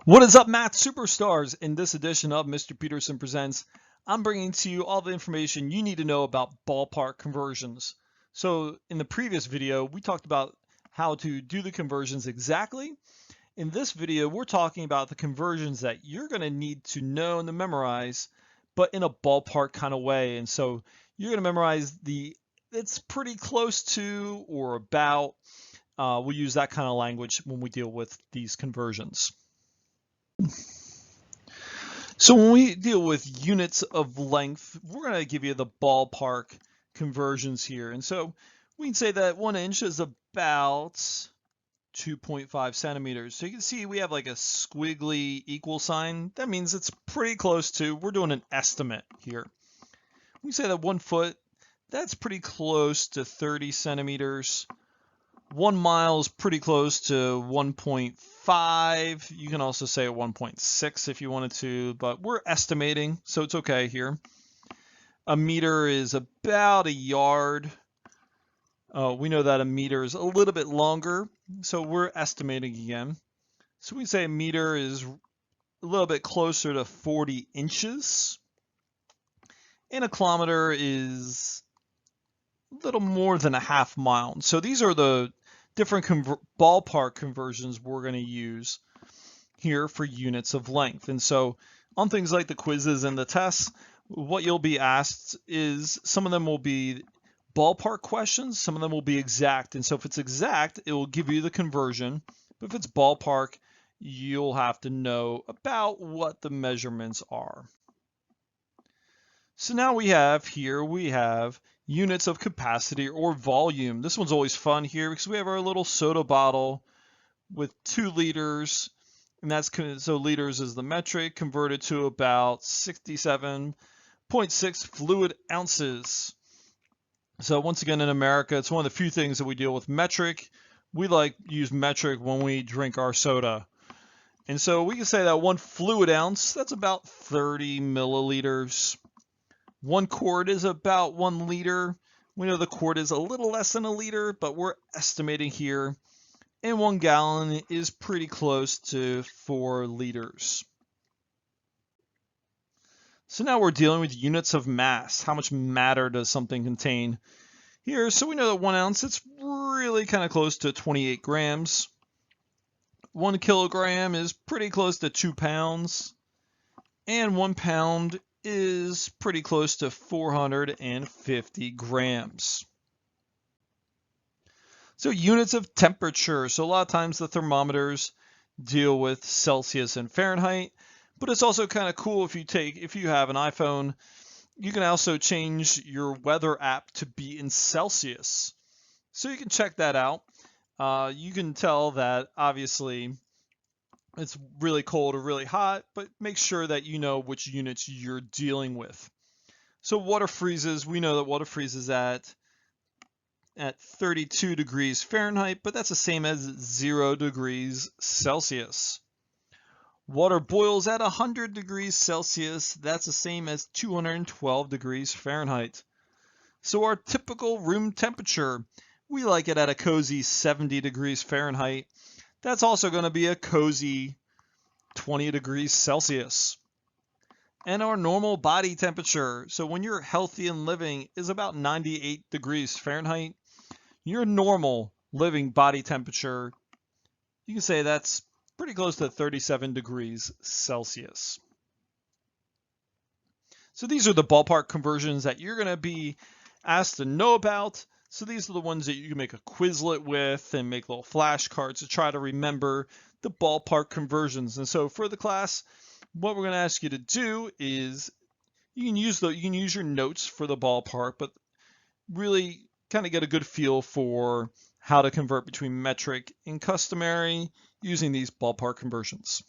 What is up, math superstars? In this edition of Mr. Peterson Presents, I'm bringing to you all the information you need to know about ballpark conversions. So in the previous video, we talked about how to do the conversions exactly. In this video, we're talking about the conversions that you're going to need to know and to memorize, but in a ballpark kind of way. And so you're going to memorize it's pretty close to or about. We'll use that kind of language when we deal with these conversions. So when we deal with units of length, we're going to give you the ballpark conversions here. And so we can say that 1 inch is about 2.5 centimeters. So you can see we have like a squiggly equal sign. That means it's pretty close to, we're doing an estimate here. We say that 1 foot, that's pretty close to 30 centimeters. 1 mile is pretty close to 1.5. You can also say 1.6 if you wanted to, but we're estimating, so it's okay here. A meter is about a yard. We know that a meter is a little bit longer, so we're estimating again. So we say a meter is a little bit closer to 40 inches. And a kilometer is a little more than a half mile. So these are the different ballpark conversions we're going to use here for units of length. And so on things like the quizzes and the tests, what you'll be asked is some of them will be ballpark questions, some of them will be exact. And so if it's exact, it will give you the conversion. But if it's ballpark, you'll have to know about what the measurements are. So now we have units of capacity or volume. This one's always fun here because we have our little soda bottle with 2 liters, and that's so liters is the metric, converted to about 67.6 fluid ounces. So once again, in America, it's one of the few things that we deal with metric. We use metric when we drink our soda. And so we can say that 1 fluid ounce, that's about 30 milliliters. 1 quart is about 1 liter. We know the quart is a little less than a liter, but we're estimating here. And 1 gallon is pretty close to 4 liters. So now we're dealing with units of mass. How much matter does something contain here? So we know that 1 ounce, it's really kind of close to 28 grams. 1 kilogram is pretty close to 2 pounds. And 1 pound is pretty close to 450 grams. So units of temperature. So a lot of times the thermometers deal with Celsius and Fahrenheit, but it's also kind of cool if you have an iPhone, you can also change your weather app to be in Celsius. So you can check that out. You can tell that obviously it's really cold or really hot, but make sure that you know which units you're dealing with. So water freezes, we know that water freezes at 32 degrees Fahrenheit, but that's the same as 0 degrees Celsius. Water boils at 100 degrees Celsius, that's the same as 212 degrees Fahrenheit. So our typical room temperature, we like it at a cozy 70 degrees Fahrenheit. That's also going to be a cozy 20 degrees Celsius. And our normal body temperature, so when you're healthy and living, is about 98 degrees Fahrenheit. Your normal living body temperature, you can say that's pretty close to 37 degrees Celsius. So these are the ballpark conversions that you're going to be asked to know about. So these are the ones that you can make a Quizlet with and make little flashcards to try to remember the ballpark conversions. And so for the class, what we're going to ask you to do is you can use your notes for the ballpark, but really kind of get a good feel for how to convert between metric and customary using these ballpark conversions.